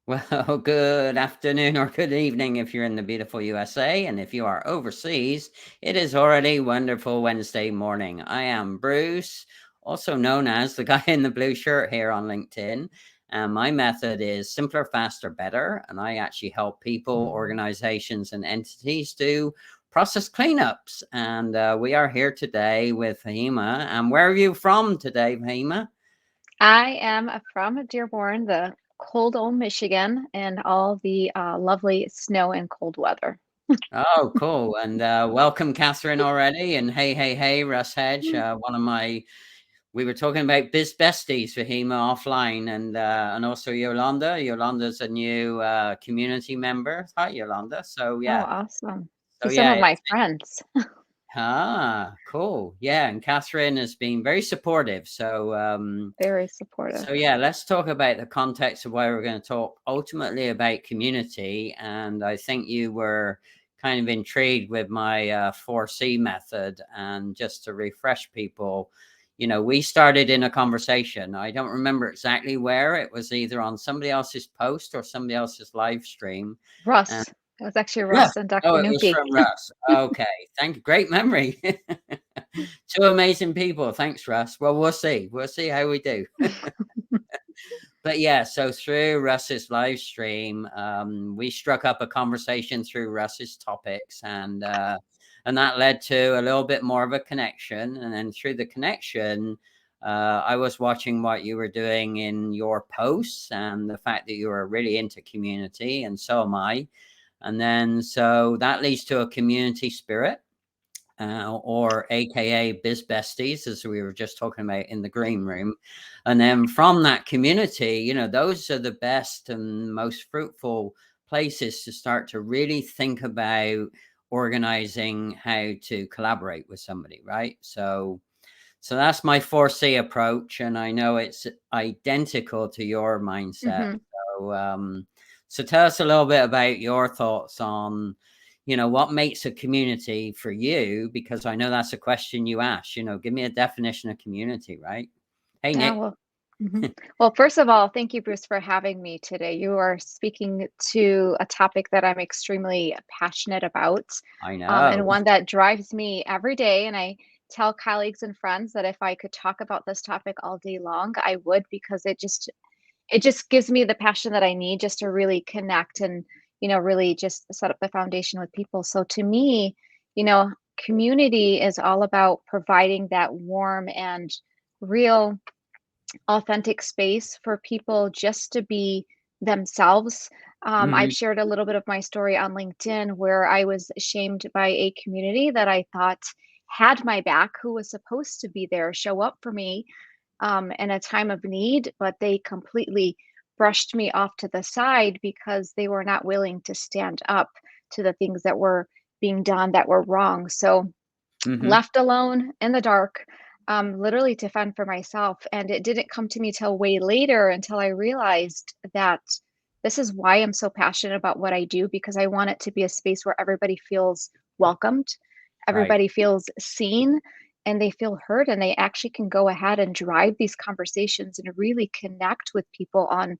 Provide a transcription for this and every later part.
Well, good afternoon or good evening if you're in the beautiful USA, and if you are overseas, it is already wonderful Wednesday morning. I am Bruce, also known as the guy in the blue shirt here on LinkedIn. And my method is simpler, faster, better. And I actually help people, organizations, and entities do process cleanups. And we are here today with Fihmiya. And where are you from today, Fihmiya? I am from Dearborn, the cold old Michigan, and all the lovely snow and cold weather. Oh, cool. And welcome, Catherine, already. And hey, Russ Hedge, one of my, we were talking about biz besties for Fihmiya offline, and also Yolanda. Yolanda's a new community member. Hi, Yolanda. So Oh, yeah, awesome. so She's some of yeah. my friends. Cool. Yeah, and Catherine has been very supportive. Very supportive. So yeah, let's talk about the context of why we're going to talk ultimately about community. And I think you were kind of intrigued with my 4C method. And just to refresh people, we started in a conversation. I don't remember exactly where. It was either on somebody else's post or somebody else's live stream. And Russ. It was actually Russ. Russ and Oh, Dr. it was Nuki. from Russ. Okay. Thank you. Great memory. Two amazing people. Thanks, Russ. Well, we'll see. We'll see how we do. But yeah, so through Russ's live stream, we struck up a conversation through Russ's topics, and that led to a little bit more of a connection. And then through the connection, I was watching what you were doing in your posts and the fact that you were really into community, and so am I. And then so that leads to a community spirit. Or AKA Biz Besties, as we were just talking about in the green room. And then from that community, those are the best and most fruitful places to start to really think about organizing how to collaborate with somebody, right? So that's my 4C approach, and I know it's identical to your mindset. hmm So tell us a little bit about your thoughts on, what makes a community for you, because I know that's a question you ask. Give me a definition of community, right? Hey, Yeah, Nick. well, mhm. Well, first of all, thank you, Bruce, for having me today. You are speaking to a topic that I'm extremely passionate about, I know. and one that drives me every day. And I tell colleagues and friends that if I could talk about this topic all day long, I would, because it just gives me the passion that I need just to really connect and, really just set up the foundation with people. So to me, you know, community is all about providing that warm and real authentic space for people just to be themselves. I've Mhm. shared a little bit of my story on LinkedIn where I was shamed by a community that I thought had my back, who was supposed to be there, show up for me in a time of need, but they completely brushed me off to the side because they were not willing to stand up to the things that were being done that were wrong. So Mhm. left alone in the dark, literally to fend for myself. And it didn't come to me till way later until I realized that this is why I'm so passionate about what I do, because I want it to be a space where everybody feels welcomed, Right. everybody feels seen, and they feel heard, and they actually can go ahead and drive these conversations and really connect with people on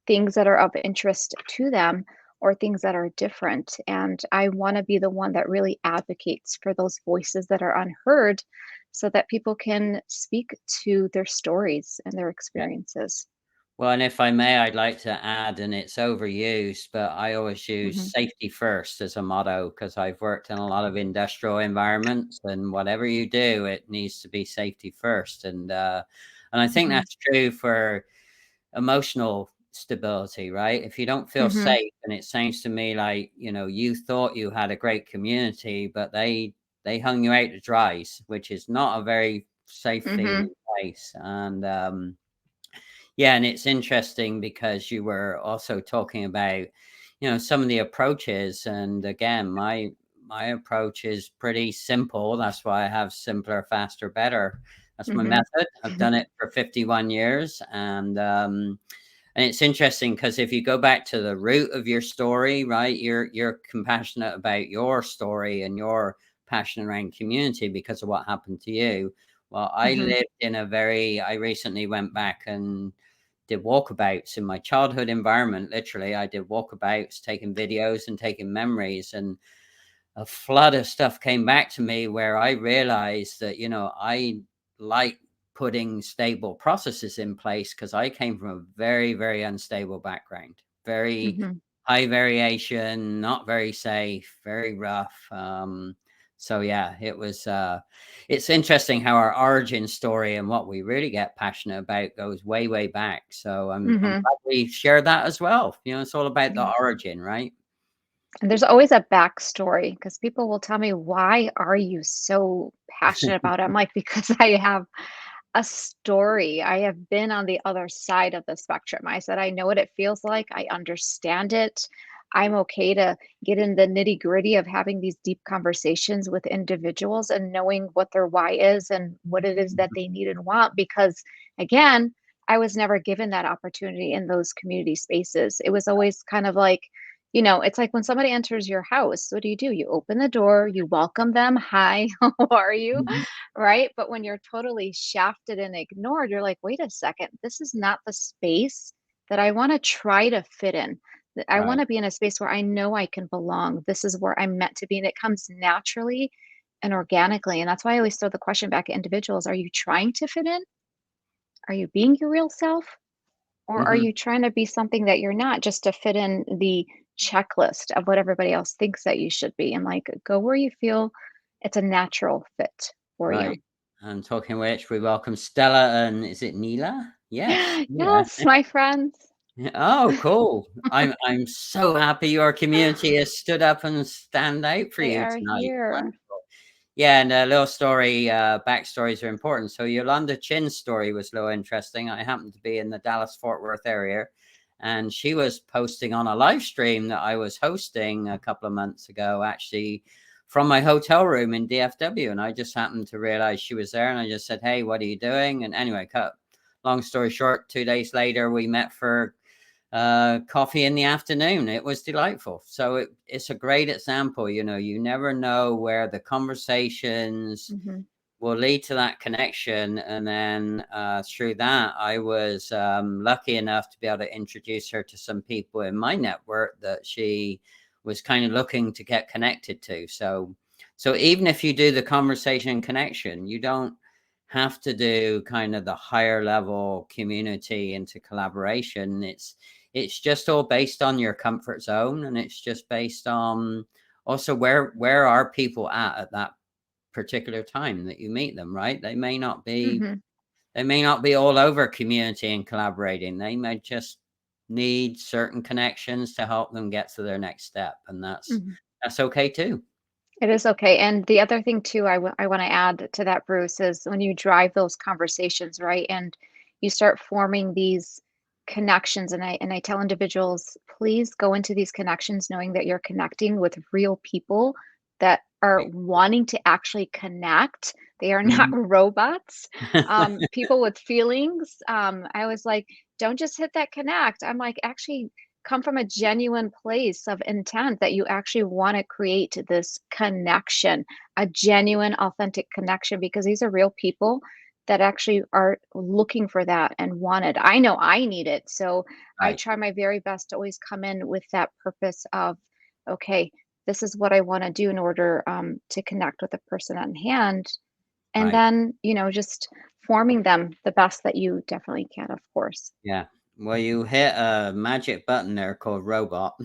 things that are of interest to them or things that are different. And I want to be the one that really advocates for those voices that are unheard so that people can speak to their stories and their Yeah. experiences. Well, and if I may, I'd like to add, and it's overused, but I always use hmm safety first as a motto because I've worked in a lot of industrial environments, and whatever you do, it needs to be safety first. And I think hmm that's true for emotional stability, right? If you don't feel hmm safe, and it sounds to me like, you thought you had a great community, but they hung you out to dries, which is not a very safe hmm feeling place. And yeah, and it's interesting because you were also talking about, some of the approaches. And again, my approach is pretty simple. That's why I have simpler, faster, better. That's my hmm method. I've done it for 51 years. And it's interesting because if you go back to the root of your story, right, you're compassionate about your story and your passion around community because of what happened to you. Well, I hmm lived in I recently went back and did walkabouts in my childhood environment. Literally, I did walkabouts, taking videos and taking memories, and a flood of stuff came back to me where I realized that, I like putting stable processes in place because I came from a very, very unstable background, very Mhm. high variation, not very safe, very rough. So yeah, it's interesting how our origin story and what we really get passionate about goes way, way back. So I'm Mhm. glad we share that as well. It's all about the Yeah. origin, right? And there's always a backstory because people will tell me, "Why are you so passionate about it?" I'm like, "Because I have a story. I have been on the other side of the spectrum." I said, "I know what it feels like. I understand it. I'm okay to get in the nitty-gritty of having these deep conversations with individuals and knowing what their why is and what it is that they need and want." Because again, I was never given that opportunity in those community spaces. It was always kind of like, it's like when somebody enters your house, what do? You open the door, you welcome them. Hi, how are you? Mhm. Right? But when you're totally shafted and ignored, you're like, wait a second, this is not the space that I want to try to fit in. I want Right. to be in a space where I know I can belong. This is where I'm meant to be. And it comes naturally and organically. And that's why I always throw the question back at individuals. Are you trying to fit in? Are you being your real self? Or are Mhm. you trying to be something that you're not just to fit in the checklist of what everybody else thinks that you should be? And like, go where you feel it's a natural fit for you. Right. And talking which, we welcome Stella and is it Neela? Yes. Yeah. Yes, my friends. Oh, cool. I'm so happy your community has stood up and stand out for They you are tonight. here. Wonderful. Yeah, and a little story, backstories are important. So Yolanda Chin's story was a little interesting. I happened to be in the Dallas-Fort Worth area, and she was posting on a live stream that I was hosting a couple of months ago, actually from my hotel room in DFW. And I just happened to realize she was there, and I just said, "Hey, what are you doing?" And anyway, cut long story short, 2 days later, we met for coffee in the afternoon. It was delightful. So it's a great example. You never know where the conversations Mhm, will lead to that connection. And then through that, I was lucky enough to be able to introduce her to some people in my network that she was kind of looking to get connected to. So even if you do the conversation connection, you don't have to do kind of the higher level community into collaboration. It's just all based on your comfort zone, and it's just based on also where are people at that particular time that you meet them, right? mhm, They may not be all over community and collaborating. They may just need certain connections to help them get to their next step, and mhm. that's okay too. It is okay, and the other thing too, I wanna add to that, Bruce, is when you drive those conversations, right, and you start forming these connections, and I tell individuals, please go into these connections knowing that you're connecting with real people that are Right. wanting to actually connect. They are not Mhm. robots, people with feelings. I was like, "Don't just hit that connect." I'm like, "Actually come from a genuine place of intent that you actually want to create this connection, a genuine, authentic connection, because these are real people that actually are looking for that and want it. I know I need it. So I Right, try my very best to always come in with that purpose of, okay, this is what I want to do in order to connect with the person on hand. And right. then, just forming them the best that you definitely can, of course. Yeah. Well, you hit a magic button there called robot.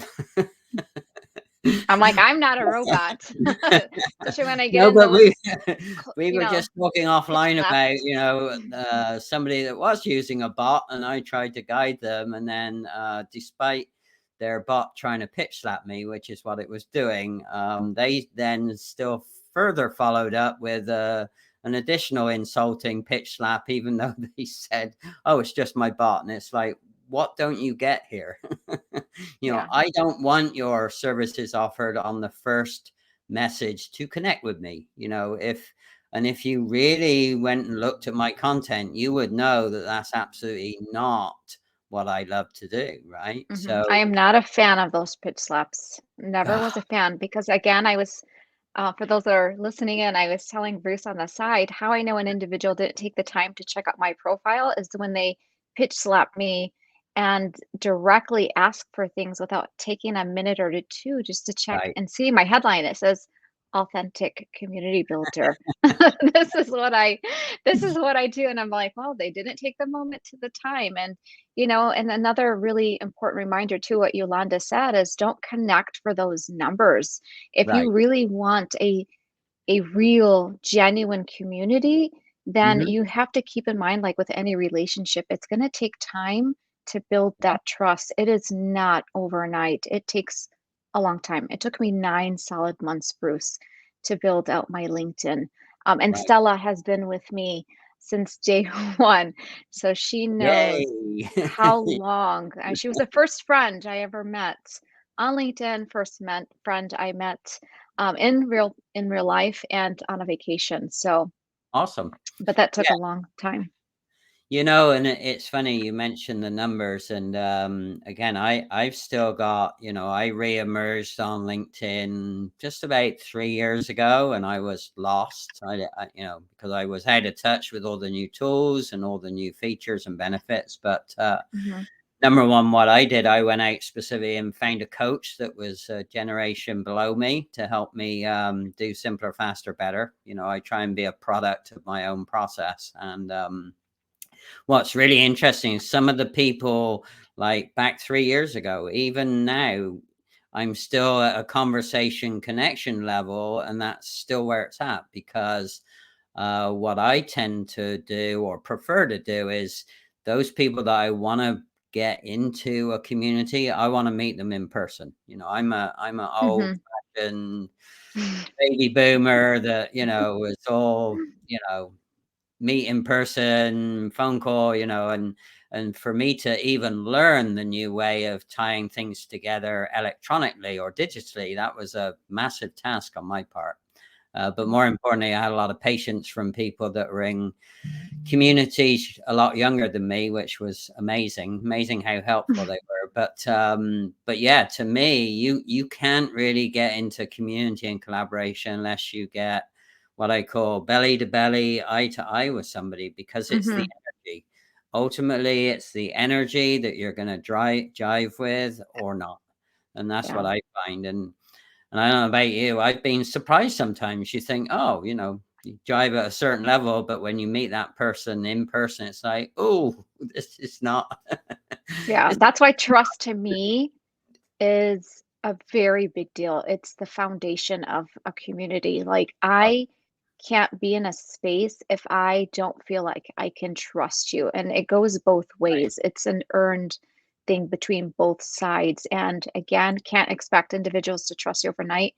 I'm like, I'm not a robot. Especially when I get No, in but those, we were just talking pitch offline slaps. about, somebody that was using a bot, and I tried to guide them, and then, despite their bot trying to pitch slap me, which is what it was doing, they then still further followed up with, an additional insulting pitch slap, even though they said, "Oh, it's just my bot." And it's like, what don't you get here? Yeah. I don't want your services offered on the first message to connect with me. If you really went and looked at my content, you would know that that's absolutely not what I love to do, right? I So am not a fan of those pitch slaps. Never was ah, a fan because, again, I was, for those that are listening in, I was telling Bruce on the side how I know an individual didn't take the time to check out my profile is when they pitch slap me and directly ask for things without taking a minute or two just to check Right. and see my headline. It says authentic community builder. This is what I this is what I do. And I'm like, well, they didn't take the moment to the time. And and another really important reminder too, what Yolanda said is don't connect for those numbers. If you Right. really want a real genuine community, then Hmm. you have to keep in mind, like with any relationship, it's going to take time to build Yeah. that trust. It is not overnight. It takes a long time. It took me 9 solid months, Bruce, to build out my LinkedIn. And Right. Stella has been with me since day one. So she knows Yay. how long. She was the first friend I ever met on LinkedIn, first friend I met in real life and on a vacation. So, Awesome. but that took Yeah. a long time. And it's funny you mentioned the numbers, and again, I've still got, I re-emerged on LinkedIn just about 3 years ago, and I was lost. Because I was out of touch with all the new tools and all the new features and benefits. But Mhm. number one, what I did, I went out specifically and found a coach that was a generation below me to help me do simpler, faster, better. I try and be a product of my own process, and what's really interesting is some of the people like back 3 years ago, even now, I'm still at a conversation connection level, and that's still where it's at because what I tend to do or prefer to do is those people that I want to get into a community, I want to meet them in person. I'm an old Mhm. fashioned baby boomer that is all meet in person, phone call, and for me to even learn the new way of tying things together electronically or digitally, that was a massive task on my part. But more importantly, I had a lot of patience from people that were in communities a lot younger than me, which was amazing how helpful they were. But yeah, to me, you can't really get into community and collaboration unless you get what I call belly to belly, eye to eye with somebody, because it's the Mhm. energy. Ultimately, it's the energy that you're going to jive with or not, and that's Yeah. what I find. And I don't know about you, I've been surprised sometimes. You think, oh, you drive at a certain level, but when you meet that person in person, it's like, oh, this is not. Yeah. This, That's why trust to me is a very big deal. It's the foundation of a community. Like I can't be in a space if I don't feel like I can trust you. And it goes both right. ways. It's an earned thing between both sides. And again, can't expect individuals to trust you overnight.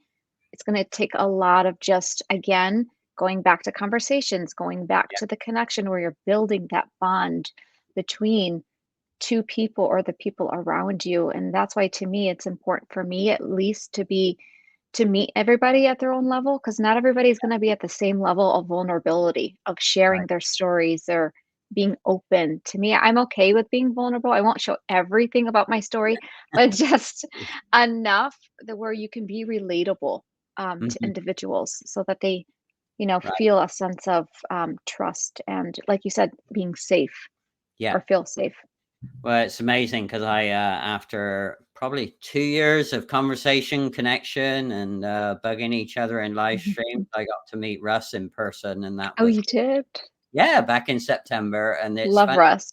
It's going to take a lot of just, again, going back to conversations, going back Yeah. to the connection where you're building that bond between two people or the people around you. And that's why to me it's important for me at least to meet everybody at their own level, because not everybody's going to be at the same level of vulnerability, of sharing Right. their stories or being open. To me, I'm okay with being vulnerable. I won't show everything about my story, but just enough that where you can be relatable to Mhm. individuals so that they Right. feel a sense of trust and, like you said, being safe Yeah. or feel safe. Well, it's amazing because after probably 2 years of conversation, connection, and bugging each other in live streams, I got to meet Russ in person, and that Oh, was, you did? yeah, back in September. And it's Love funny. Russ.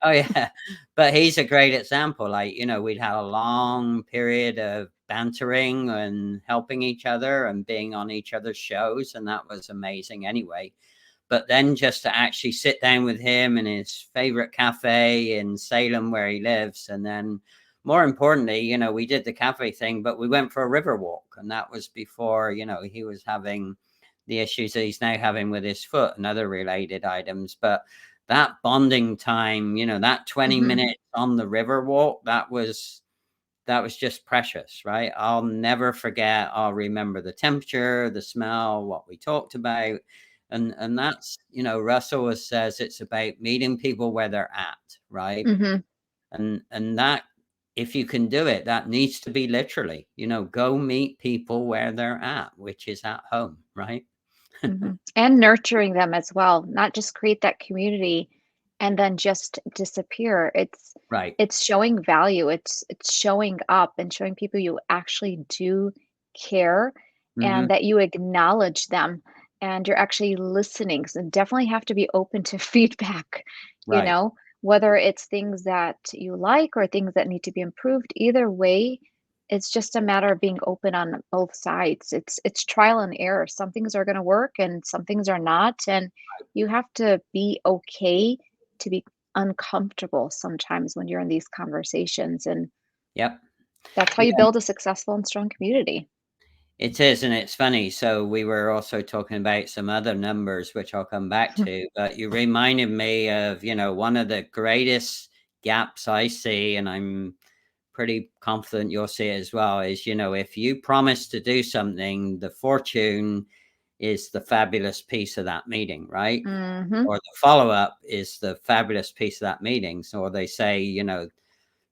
Oh, yeah. But he's a great example. Like, we'd had a long period of bantering and helping each other and being on each other's shows, and that was amazing anyway. But then just to actually sit down with him in his favorite cafe in Salem where he lives, and then more importantly, we did the cafe thing, but we went for a river walk, and that was before, he was having the issues that he's now having with his foot and other related items. But that bonding time, that 20 Mhm, minutes on the river walk, that was just precious, right? I'll never forget. I'll remember the temperature, the smell, what we talked about. And that's, Russell always says it's about meeting people where they're at, right? mhm, And that, if you can do it, that needs to be literally, go meet people where they're at, which is at home, right? mhm, and nurturing them as well, not just create that community and then just disappear. Right. It's showing value. It's showing up and showing people you actually do care Hmm. and that you acknowledge them and you're actually listening. So definitely have to be open to feedback, you Right. know, whether it's things that you like or things that need to be improved. Either way, it's just a matter of being open on both sides. It's trial and error. Some things are going to work and some things are not, and you have to be okay to be uncomfortable sometimes when you're in these conversations, and Yep. that's how you Yeah, build a successful and strong community. it is, and it's funny. So we were also talking about some other numbers, which I'll come back to. But you reminded me of, one of the greatest gaps I see, and I'm pretty confident you'll see it as well, is, if you promise to do something, the fortune is the fabulous piece of that meeting, right? Mhm. Or the follow up is the fabulous piece of that meeting. So they say,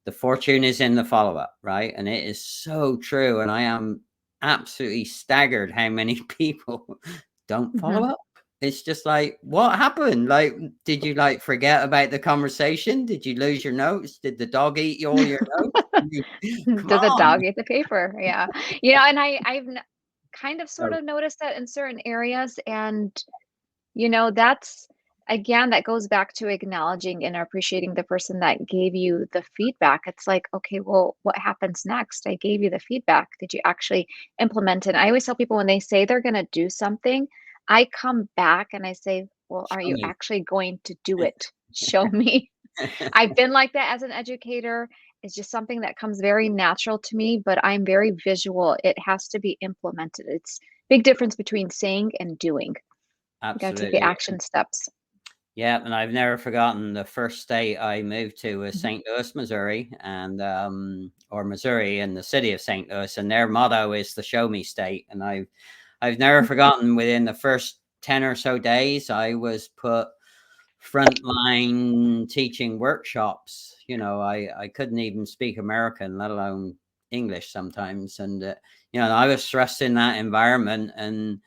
the fortune is in the follow up, right? And it is so true. And I am absolutely staggered how many people don't follow Mhm. up. It's just like, what happened? Like, did you like forget about the conversation? Did you lose your notes? Did the dog eat all your notes? Come Did the on. dog eat the paper? Yeah. And I've kind of sort So, of noticed that in certain areas, and that's again, that goes back to acknowledging and appreciating the person that gave you the feedback. It's like, okay, well, what happens next? I gave you the feedback. Did you actually implement it? I always tell people when they say they're going to do something, I come back and I say, well, are show you me. actually going to do it? Show me. I've been like that as an educator. It's just something that comes very natural to me, but I'm very visual. It has to be implemented. It's big difference between saying and doing. You gotta take the Absolutely. action steps. Yeah, and I've never forgotten the first state I moved to was Mhm. St. Louis, Missouri, and or Missouri, in the city of St. Louis, and their motto is the "Show Me State." And I've never forgotten. Within the first 10 or so days, I was put frontline teaching workshops. I couldn't even speak American, let alone English sometimes, and I was thrust in that environment, and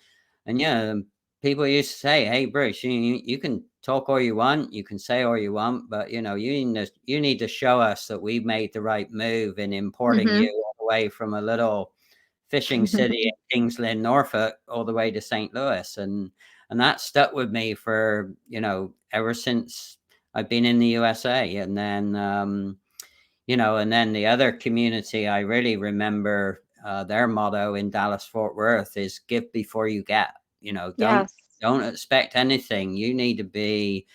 yeah, people used to say, "Hey, Bruce, you can talk all you want, you can say all you want, but you need to show us that we've made the right move in importing you Mhm. all the way from a little fishing city in 𝐁𝐮𝐢𝐥𝐻, Norfolk, all the way to St. Louis." And that stuck with me for ever since I've been in the USA. And then and then the other community I really remember, their motto in Dallas Fort Worth is "Give before you get." Don't Yes. don't expect anything. You need to be,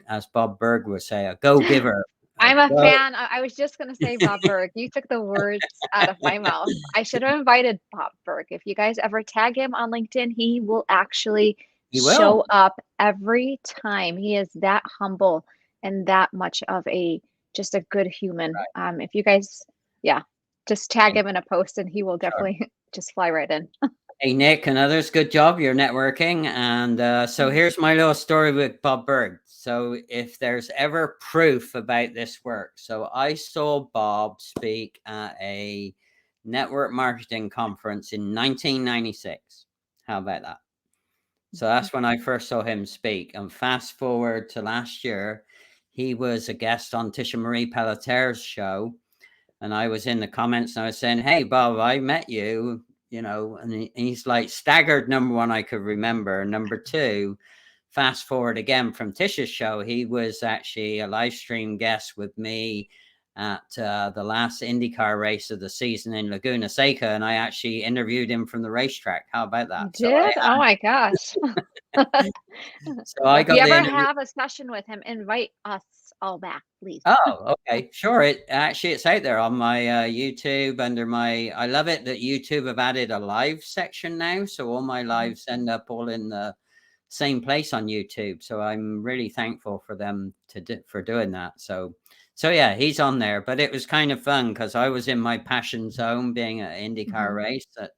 as Bob Berg would say, a go giver. A I'm a go. fan. I was just gonna say Bob Berg. You took the words out of my mouth. I should have invited Bob Berg. If you guys ever tag him on LinkedIn, he will actually He will. show up every time. He is that humble and that much of a just a good human. If you guys, yeah, just tag Right. him in a post and he will Sure. definitely just fly right in. Hey, Nick and others, good job. You're networking. And so here's my little story with Bob Berg. So if there's ever proof about this work, so I saw Bob speak at a network marketing conference in 1996. How about that? So that's when I first saw him speak. And fast forward to last year, he was a guest on Tisha Marie Pelletier's show, and I was in the comments and I was saying, "Hey, Bob, I met you," and he's like staggered. Number one, I could remember. Number two, fast forward again from Tisha's show, he was actually a live stream guest with me at the last IndyCar race of the season in Laguna Seca, and I actually interviewed him from the racetrack. How about that? You did? Oh my gosh. So Well, I if you got the ever interview. have a session with him, invite us all back, please. Oh, okay. Sure. It's out there on my YouTube under my. I love it that YouTube have added a live section now, so all my Mhm. lives end up all in the same place on YouTube. So I'm really thankful for them for doing that. So yeah, he's on there. But it was kind of fun because I was in my passion zone, being at an IndyCar Mhm. race at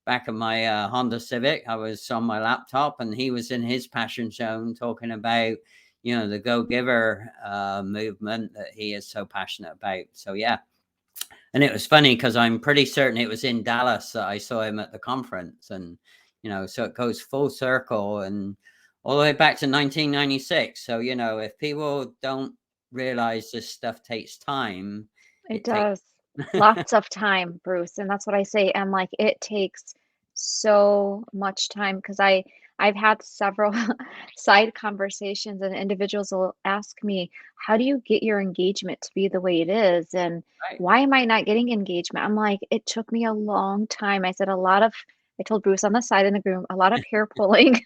back of my Honda Civic. I was on my laptop, and he was in his passion zone talking about, the Go Giver movement that he is so passionate about. So yeah, and it was funny because I'm pretty certain it was in Dallas that I saw him at the conference, and so it goes full circle. And all the way back to 1996. So, you know, if people don't realize this stuff takes time, It it takes. does. Lots of time, Bruce, and that's what I say. I'm like, it takes so much time because I've had several side conversations and individuals will ask me, "How do you get your engagement to be the way it is? And Right. why am I not getting engagement?" I'm like, "It took me a long time." I said a lot of I told Bruce on the side in the room, a lot of hair pulling,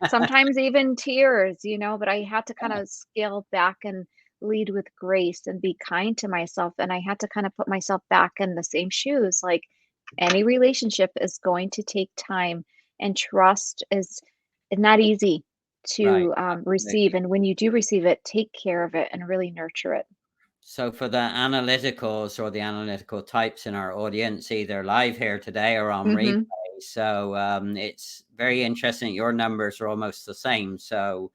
sometimes even tears, but I had to kind of scale back and lead with grace and be kind to myself. And I had to kind of put myself back in the same shoes. Like any relationship is going to take time, and trust is not easy Right. to receive. Absolutely. And when you do receive it, take care of it and really nurture it. So for the analyticals or the analytical types in our audience, either live here today or on replay. Hmm. So it's very interesting. Your numbers are almost the same. So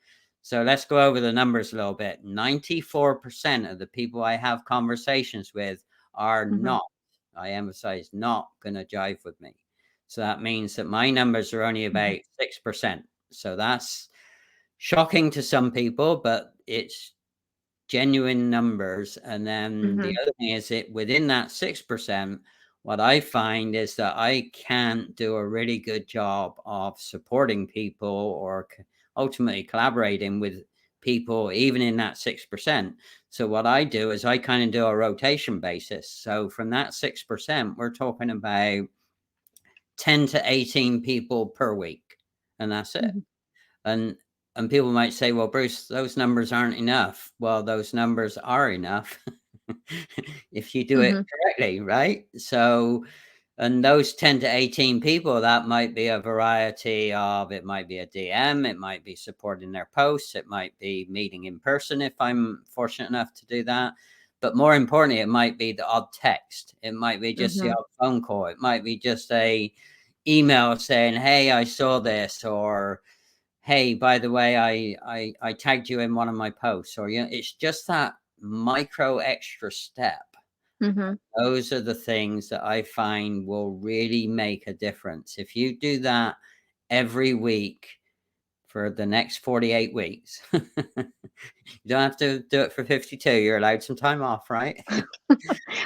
let's go over the numbers a little bit. 94% of the people I have conversations with are Hmm. not, I emphasize, not going to jive with me. So that means that my numbers are only Hmm. about 6%. So that's shocking to some people, but it's genuine numbers. And then the Hmm. other thing is that within that 6%, what I find is that I can't do a really good job of supporting people or ultimately collaborating with people, even in that 6%. So what I do is I kind of do a rotation basis. So from that 6%, we're talking about 10 to 18 people per week, and that's it. Hmm. And people might say, "Well, Bruce, those numbers aren't enough." Well, those numbers are enough if you do it Hmm. correctly, right? So, and those 10 to 18 people, that might be a variety of, it might be a DM, it might be supporting their posts, it might be meeting in person if I'm fortunate enough to do that. But more importantly, it might be the odd text. It might be just the Hmm. odd phone call. It might be just a email saying, "Hey, I saw this," or "Hey, by the way, I tagged you in one of my posts," or, it's just that micro extra step. Hmm. Those are the things that I find will really make a difference. If you do that every week for the next 48 weeks, you don't have to do it for 52. You're allowed some time off, right?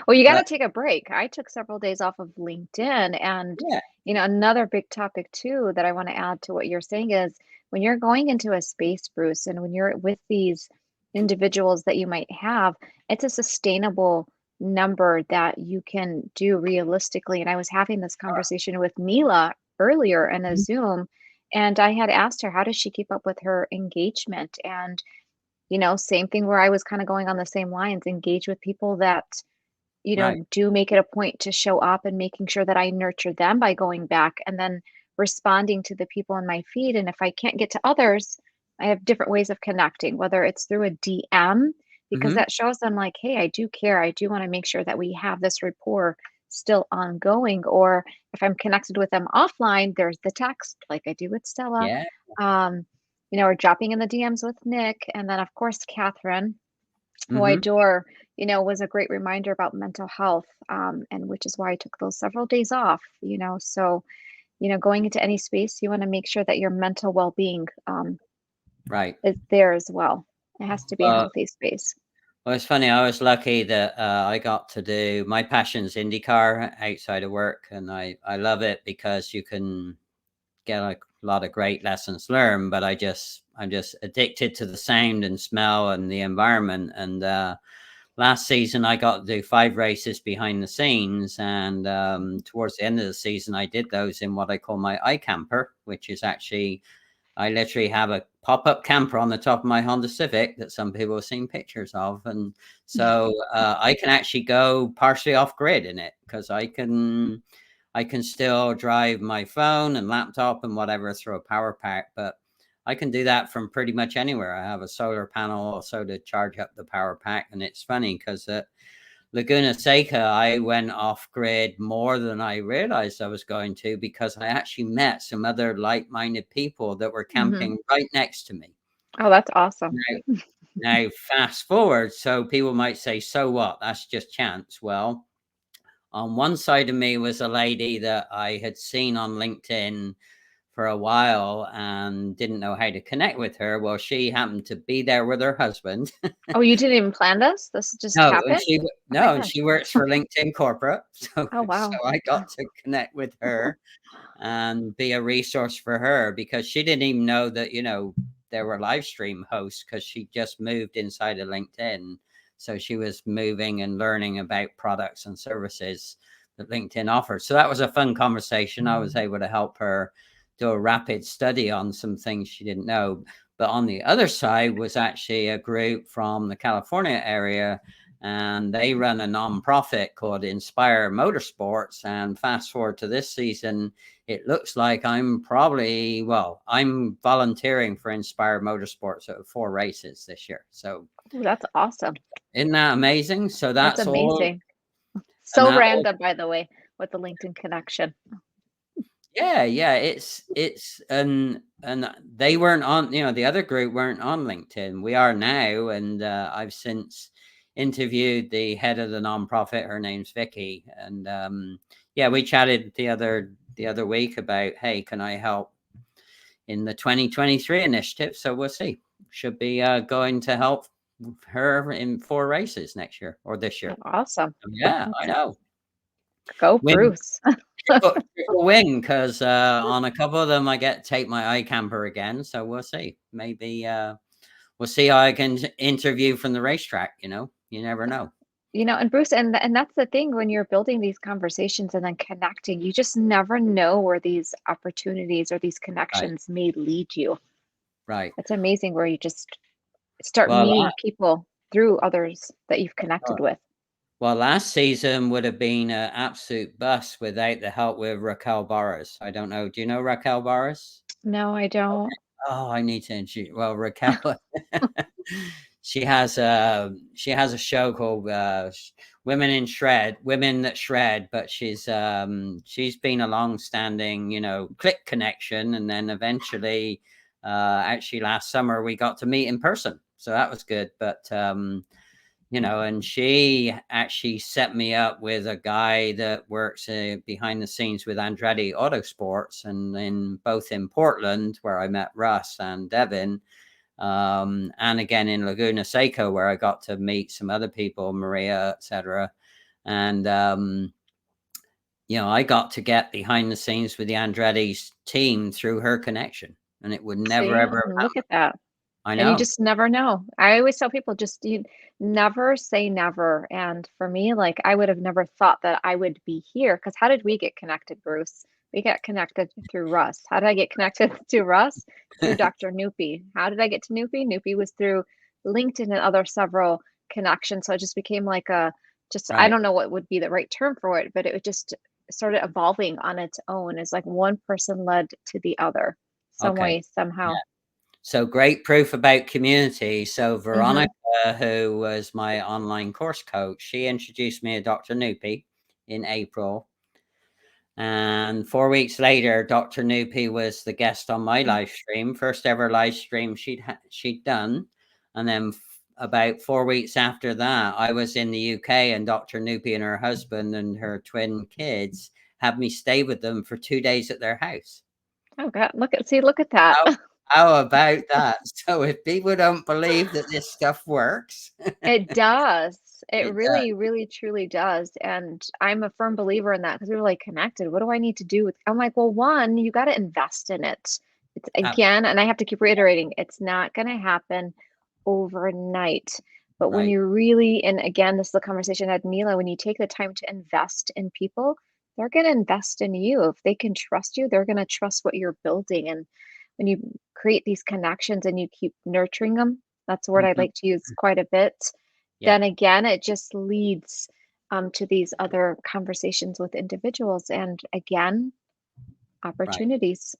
Well, you got But to take a break. I took several days off of LinkedIn. And, yeah, another big topic too that I want to add to what you're saying is when you're going into a space, Bruce, and when you're with these individuals that you might have, it's a sustainable number that you can do realistically. And I was having this conversation with Mila earlier in a mhm, Zoom, and I had asked her, how does she keep up with her engagement? And, same thing where I was kind of going on the same lines, engage with people that right, do make it a point to show up and making sure that I nurture them by going back and then responding to the people in my feed. And if I can't get to others, I have different ways of connecting, whether it's through a DM, because mhm, that shows them like, hey, I do care. I do want to make sure that we have this rapport still ongoing. Or if I'm connected with them offline, there's the text, like I do with Stella, yeah, um, or dropping in the DMs with Nick. And then, of course, Catherine, who I mhm. adore, was a great reminder about mental health, and which is why I took those several days off, So, going into any space, you want to make sure that your mental well being Right. is there as well. It has to be a Well, healthy space. it's funny. I was lucky that I got to do my passion's IndyCar outside of work, and I love it because you can get a lot of great lessons learned. But I'm just addicted to the sound and smell and the environment. And last season, I got to do 5 races behind the scenes, and towards the end of the season, I did those in what I call my iCamper, which is actually, I literally have a pop-up camper on the top of my Honda Civic that some people have seen pictures of, and so I can actually go partially off grid in it because I can still drive my phone and laptop and whatever through a power pack, but I can do that from pretty much anywhere. I have a solar panel also to charge up the power pack, and it's funny because Laguna Seca, I went off grid more than I realized I was going to because I actually met some other like minded people that were Hmm. camping right next to me. Oh, that's awesome. Now, now, fast forward, so people might say, "So what? That's just chance." Well, on one side of me was a lady that I had seen on LinkedIn for a while and didn't know how to connect with her. Well, she happened to be there with her husband. Oh, you didn't even plan this? This just No, and happened? Oh my and gosh. she works for LinkedIn Corporate. So Oh, wow. I got to connect with her and be a resource for her, because she didn't even know that, there were live stream hosts, because she just moved inside of LinkedIn. So she was moving and learning about products and services that LinkedIn offers. So that was a fun conversation. I was able to help her do a rapid study on some things she didn't know. But on the other side was actually a group from the California area, and they run a nonprofit called Inspire Motorsports. And fast forward to this season, it looks like I'm volunteering for Inspire Motorsports at 4 races this year. So Ooh, that's awesome. isn't that amazing? So That's that's all. amazing. And So that all, random, by the way, with the LinkedIn connection. yeah, it's and they weren't on, the other group weren't on LinkedIn. We are now, and I've since interviewed the head of the nonprofit. Her name's Vicky, and yeah, we chatted the other week about, hey, can I help in the 2023 initiative? So we'll see. Should be going to help her in 4 races next year or this year. Awesome. Yeah, I know. Go, Bruce. Triple win, because on a couple of them I get to take my iCamper again. So we'll see. Maybe we'll see how I can interview from the racetrack. You never know. And Bruce, and that's the thing when you're building these conversations and then connecting, you just never know where these opportunities or these Right, connections may lead you. right. It's amazing where you just start Well, meeting people through others that you've connected with. last season would have been an absolute bust without the help with 𝒂𝒊𝒔𝒅𝒆. I don't know. Do you know 𝒂𝒊𝒔𝒅𝒆? No, I don't. Oh, I need to introduce. Well, Raquel, she has a show called Women That Shred. But she's been a long-standing, click connection, and then eventually, actually last summer we got to meet in person, so that was good. But and she actually set me up with a guy that works behind the scenes with Andretti Autosports, and in Portland, where I met Russ and Devin, and again in Laguna Seca, where I got to meet some other people, Maria, etc. And I got to get behind the scenes with the Andretti's team through her connection, and it would never See, ever have look happened. at that. I And you know. just never know. I always tell people, just you never say never. And for me, like I would have never thought that I would be here. Because how did we get connected, Bruce? We got connected through Russ. How did I get connected to Russ? Through Dr. Noopy. How did I get to Noopy? Noopy was through LinkedIn and other several connections. So it just became like I Right. don't know what would be the right term for it, but it just started evolving on its own. It's like one person led to the other, some Okay. way, somehow. So great proof about community. So Hmm. Veronica, who was my online course coach, she introduced me to Dr. Noopy in April. And 4 weeks later, Dr. Noopy was the guest on my live stream, first ever live stream she'd done. And then about 4 weeks after that, I was in the UK, and Dr. Noopy and her husband and her twin kids had me stay with them for 2 days at their house. Oh God, look at that. How about that? So if people don't believe that this stuff works, It does. It it does. really, really, truly does. And I'm a firm believer in that because we were like connected. What do I need to do with I'm like, well, one, you got to invest in it. It's again, and I have to keep reiterating, it's not gonna happen overnight. But when Right. you really, and again, this is the conversation I had Mila, when you take the time to invest in people, they're gonna invest in you. If they can trust you, they're gonna trust what you're building. And when you create these connections and you keep nurturing them, that's a word I'd Mhm. like to use quite a bit, Yeah. then again, it just leads to these other conversations with individuals and again, Right. opportunities.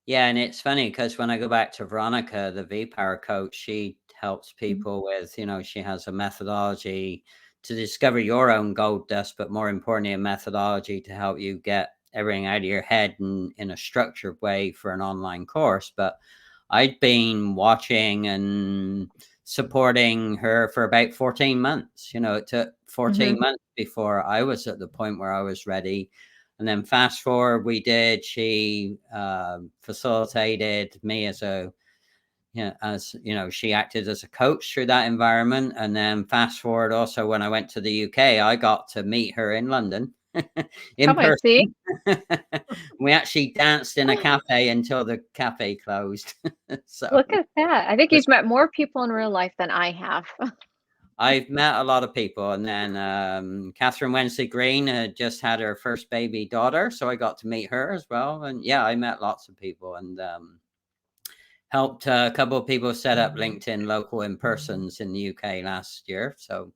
Yeah, and it's funny because when I go back to Veronica, the V-Power coach, she helps Mhm. people with, she has a methodology to discover your own gold dust, but more importantly, a methodology to help you get everything out of your head in a structured way for an online course. But I'd been watching and supporting her for about 14 months. It took 14 Mhm. months before I was at the point where I was ready. And then fast forward, she facilitated me as she acted as a coach through that environment. And then fast forward also, when I went to the UK, I got to meet her in London in Come on, see? person. We actually danced in a cafe until the cafe closed. So Look at that. I think was you've met more people in real life than I have. I've met a lot of people. And then 𝐁𝐮𝐢𝐥𝐝 Wednesday-Green had just had her first baby daughter, so I got to meet her as well. And yeah, I met lots of people, and helped a couple of people set up LinkedIn local in-persons in the UK last year. So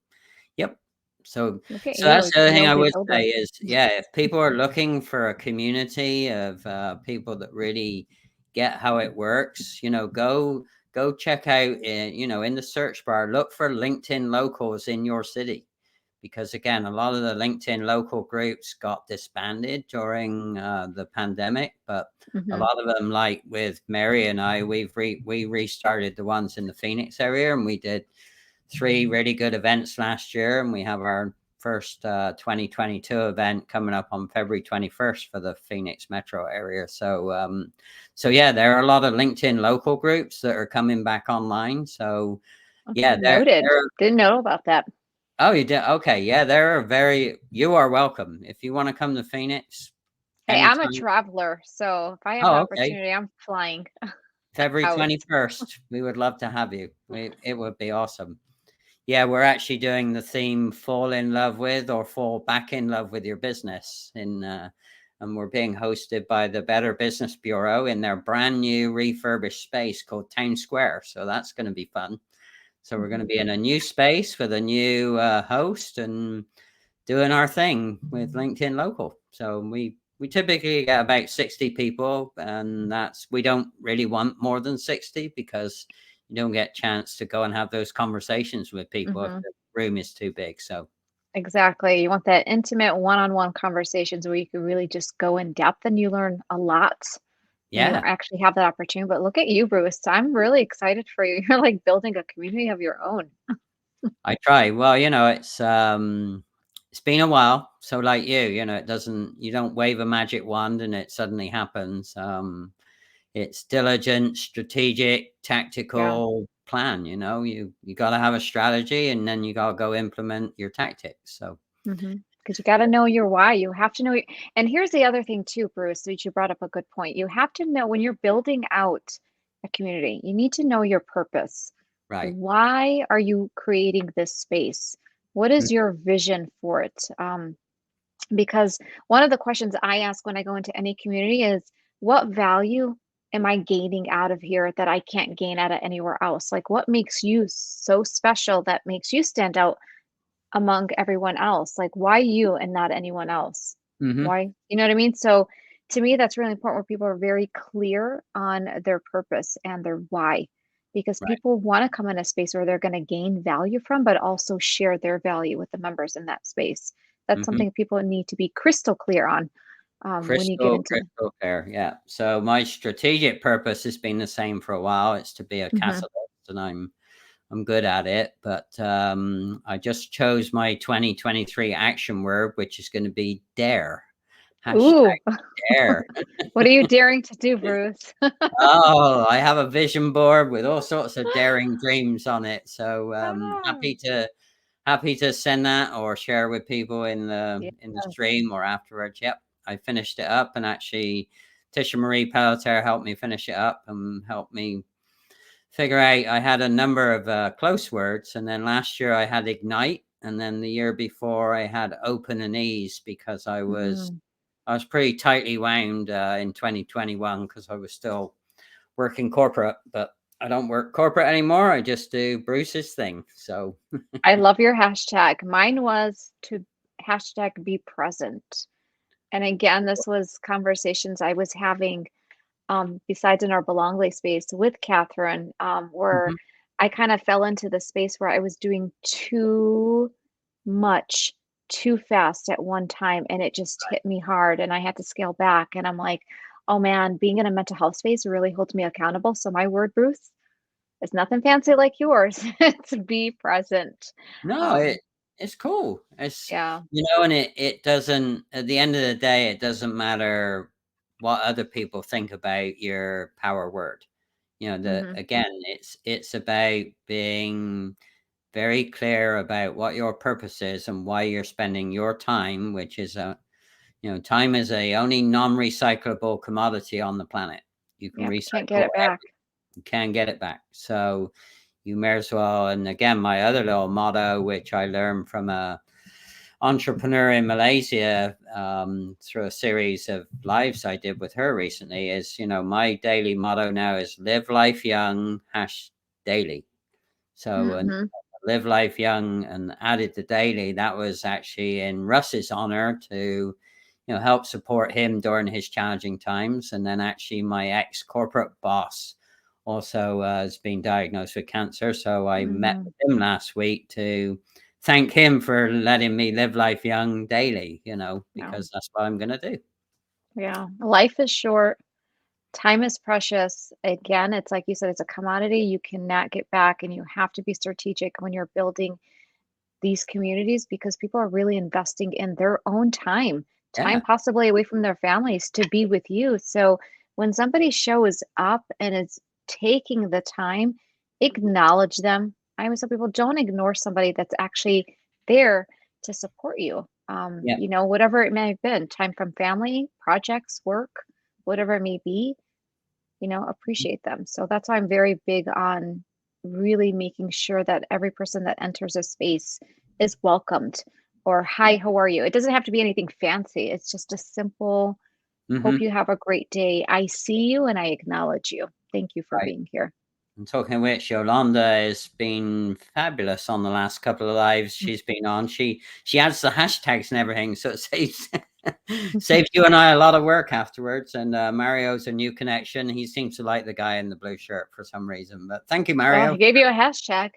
yep. So Look at that's you, the other thing real I big would builder. say is, yeah, if people are looking for a community of people that really get how it works, go check out, in the search bar, look for LinkedIn locals in your city. Because again, a lot of the LinkedIn local groups got disbanded during the pandemic, but a lot of them, like with Mary and I, we restarted the ones in the Phoenix area, and we did 3 really good events last year, and we have our first 2022 event coming up on February 21st for the Phoenix metro area. So yeah, there are a lot of LinkedIn local groups that are coming back online. So Okay, yeah, noted. Didn't know about that. oh, you did? Okay. Yeah, you are welcome. If you want to come to Phoenix Hey, I'm a anytime. traveler, so if I have the Oh, okay. opportunity, I'm flying February out. 21st. We would love to have you. It would be awesome. Yeah, we're actually doing the theme "Fall in Love with" or "Fall Back in Love with Your Business" and we're being hosted by the Better Business Bureau in their brand new refurbished space called Town Square. So that's going to be fun. So we're going to be in a new space with a new host and doing our thing with LinkedIn Local. So we typically get about 60 people, and we don't really want more than 60, because you don't get a chance to go and have those conversations with people if the room is too big. So Exactly. You want that intimate one-on-one conversations where you can really just go in depth and you learn a lot when you yeah, actually have that opportunity. But look at you, Bruce. I'm really excited for you. You're like building a community of your own. I try. Well, it's been a while. So like you don't wave a magic wand and it suddenly happens. It's diligent, strategic, Yeah. tactical plan. You got to have a strategy, and then you got to go implement your tactics. So Because you got to know your why. You have to know. And here's the other thing too, Bruce, which you brought up a good point. You have to know when you're building out a community, you need to know your purpose. right. Why are you creating this space? What Mm, is your vision for it? Because one of the questions I ask when I go into any community is, what value am I gaining out of here that I can't gain out of anywhere else? Like, what makes you so special that makes you stand out among everyone else? Like, why you and not anyone else? mhm. Why? You know what I mean? So, to me, that's really important where people are very clear on their purpose and their why. Because Right. people want to come in a space where they're going to gain value from, but also share their value with the members in that space. That's Mhm. something people need to be crystal clear on when you get Crystal, into the. crystal clear. Yeah. So my strategic purpose has been the same for a while. It's to be a Mhm. catalyst, and I'm good at it. But I just chose my 2023 action word, which is going to be dare. Hashtag Ooh, dare. what are you daring to do, Bruce? Oh, I have a vision board with all sorts of daring dreams on it. So Ah, happy to send that or share with people in the yeah. stream or afterwards. Yep, I finished it up, and actually, Tisha Marie Pelletier helped me finish it up and helped me figure out. I had a number of close words, and then last year I had ignite, and then the year before I had open and ease, because Mhm. I was pretty tightly wound in 2021 because I was still working corporate, but I don't work corporate anymore. I just do Bruce's thing. So I love your hashtag. Mine was to hashtag be present. And again, this was conversations I was having besides in our Belongly space with Catherine, where mhm, I kind of fell into the space where I was doing too much too fast at one time. And it just hit me hard. And I had to scale back. And I'm like, oh man, being in a mental health space really holds me accountable. So my word, Bruce, it's nothing fancy like yours. It's be present. no, Um, it's cool. It's, Yeah. and it doesn't, at the end of the day, it doesn't matter what other people think about your power word. Mhm. Again, it's about being very clear about what your purpose is and why you're spending your time, which is time is a only non-recyclable commodity on the planet. You can Yep, can't get recycle it back. you can get it back. So you may as well. And again, my other little motto, which I learned from a entrepreneur in Malaysia through a series of lives I did with her recently, is my daily motto now is live life young #daily. So Mhm. live life young, and added the daily. That was actually in Russ's honor to help support him during his challenging times. And then actually my ex corporate boss also has been diagnosed with cancer. So I met Mhm. with him last week to thank him for letting me live life young daily, Yeah. because that's what I'm going to do. Yeah. Life is short. Time is precious. Again, it's like you said, it's a commodity you cannot get back, and you have to be strategic when you're building these communities because people are really investing in their own time Yeah. possibly away from their families to be with you. So when somebody shows up and is taking the time, acknowledge them. I always tell people don't ignore somebody that's actually there to support you. Yeah. Whatever it may have been, time from family, projects, work, whatever it may be, appreciate them. So that's why I'm very big on really making sure that every person that enters a space is welcomed or, Yeah. hi, how are you? It doesn't have to be anything fancy. It's just a simple, hope Hmm. you have a great day. I see you and I acknowledge you. Thank you for Right. being here. And talking of which, Yolanda has been fabulous on the last couple of lives she's been on. She adds the hashtags and everything, so it saves you and I a lot of work afterwards. And Mario's a new connection. He seems to like the guy in the blue shirt for some reason. But thank you, Well, he Mario. gave you a hashtag.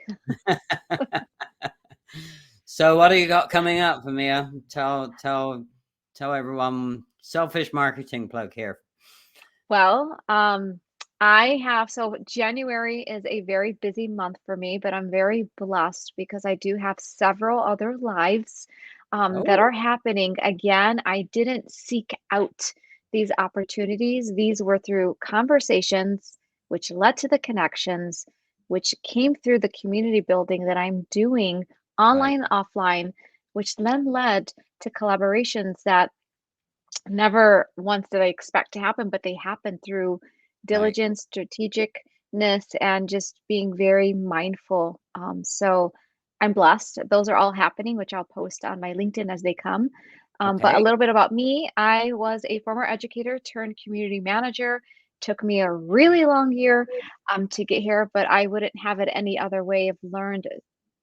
So, what do you got coming up, Fihmiya? Tell everyone. Selfish marketing plug here. Well, I have so January is a very busy month for me, but I'm very blessed because I do have several other lives that Oh, are happening. Again, I didn't seek out these opportunities. These were through conversations, which led to the connections, which came through the community building that I'm doing right. online, offline, which then led to collaborations that never once did I expect to happen, but they happen through Right. diligence, strategicness, and just being very mindful. So I'm blessed. Those are all happening, which I'll post on my LinkedIn as they come. But a Okay. little bit about me, I was a former educator turned community manager. Took me a really long year to get here, but I wouldn't have it any other way. I've learned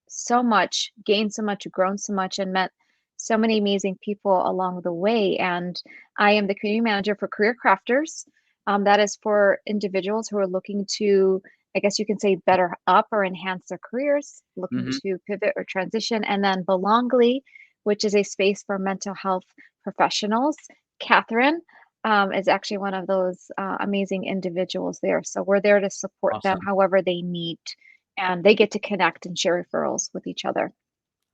so much, gained so much, grown so much, and met so many amazing people along the way. And I am the community manager for Career Crafters. That is for individuals who are looking to, I guess you can say, better up or enhance their careers, looking Hmm. to pivot or transition. And then Belongly, which is a space for mental health professionals. Catherine is actually one of those amazing individuals there. So we're there to support them Awesome. however they need, and they get to connect and share referrals with each other.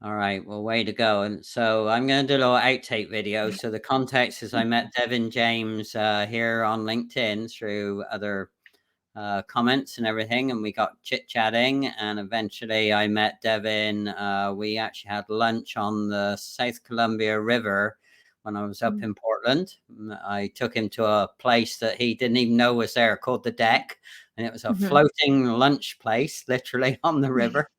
All right. Well, way to go. And so I'm going to do a little outtake video. So the context is I met 𝒍𝒊𝒗𝒆 here on LinkedIn through other comments and everything, and we got chit chatting. And eventually I met Devin. We actually had lunch on the South Columbia River when I was up Mm. in Portland. I took him to a place that he didn't even know was there called the Deck. And it was a Mhm. floating lunch place, literally on the river.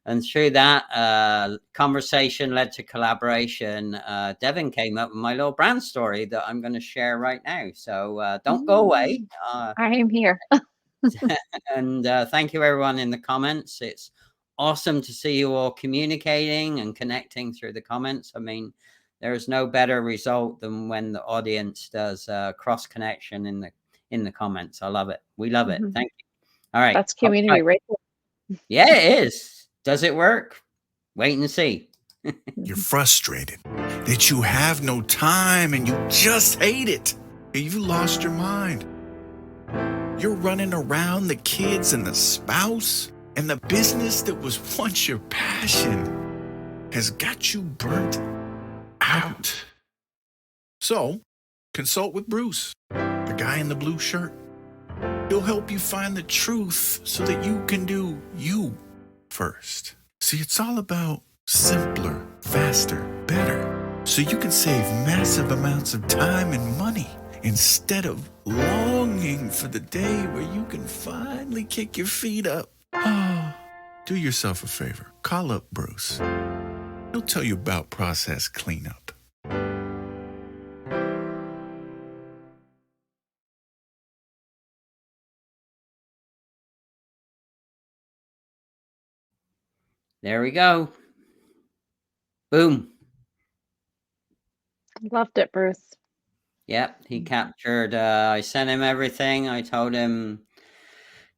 And through that conversation led to collaboration. Devin came up with my little brand story that I'm going to share right now. So don't go away. Mm. I am here. And thank you, everyone, in the comments. It's awesome to see you all communicating and connecting through the comments. I mean, there is no better result than when the audience does cross connection in the comments. I love it. We love it. Mhm. Thank you. All right. That's community right there. Yeah, it is. Does it work? Wait and see. You're Mhm. frustrated that you have no time and you just hate it. You lost your mind. You're running around the kids and the spouse and the business that was once your passion. has got you burnt out. So, consult with Bruce, the guy in the blue shirt. He'll help you find the truth so that you can do you first. See, it's all about simpler, faster, better, so you can save massive amounts of time and money instead of longing for the day where you can finally kick your feet up. Oh, do yourself a favor. Call up Bruce. He'll tell you about process cleanup. There we go. Boom. Loved it, Bruce. Yep, he captured. I sent him everything. I told him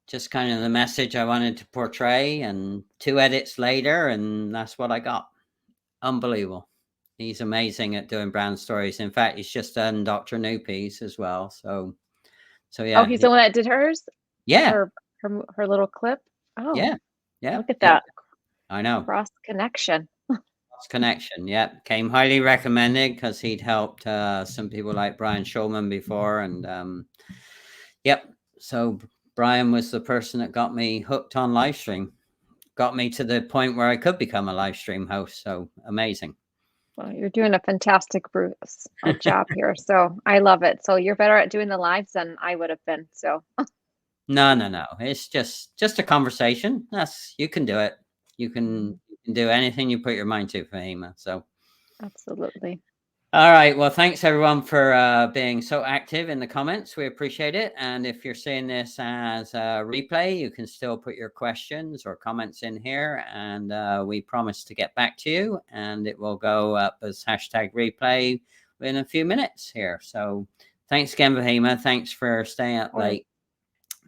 just kind of the message I wanted to portray, and 2 edits later, and that's what I got. Unbelievable. He's amazing at doing brand stories. In fact, he's just done Dr. Noopy's as well. So yeah. Oh, he's the one that did hers? Yeah. Her little clip? Oh. Yeah. Look at that. I know. Cross connection. Connection. Yep. Came highly recommended because he'd helped some people like Brian Schulman before. And yep. So Brian was the person that got me hooked on live stream, got me to the point where I could become a live stream host. So amazing. Well, you're doing a fantastic, Bruce, job here. So I love it. So you're better at doing the lives than I would have been. So no. It's just a conversation. You can do it. You can do anything you put your mind to, Fihmiya. So absolutely. All right. Well, thanks everyone for being so active in the comments. We appreciate it. And if you're seeing this as a replay, you can still put your questions or comments in here, and we promise to get back to you. And it will go up as #replay in a few minutes here. So thanks again, Fihmiya. Thanks for staying up late.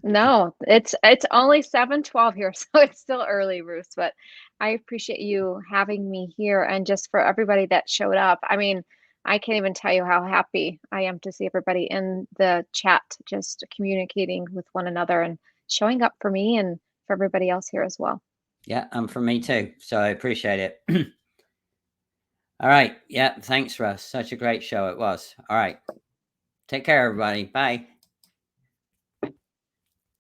No, it's only 7:12 here, so it's still early, Bruce. But I appreciate you having me here, and just for everybody that showed up. I mean, I can't even tell you how happy I am to see everybody in the chat, just communicating with one another and showing up for me and for everybody else here as well. Yeah, and for me too. So I appreciate it. All right. Yeah. Thanks, Russ. Such a great show it was. All right. Take care, everybody. Bye.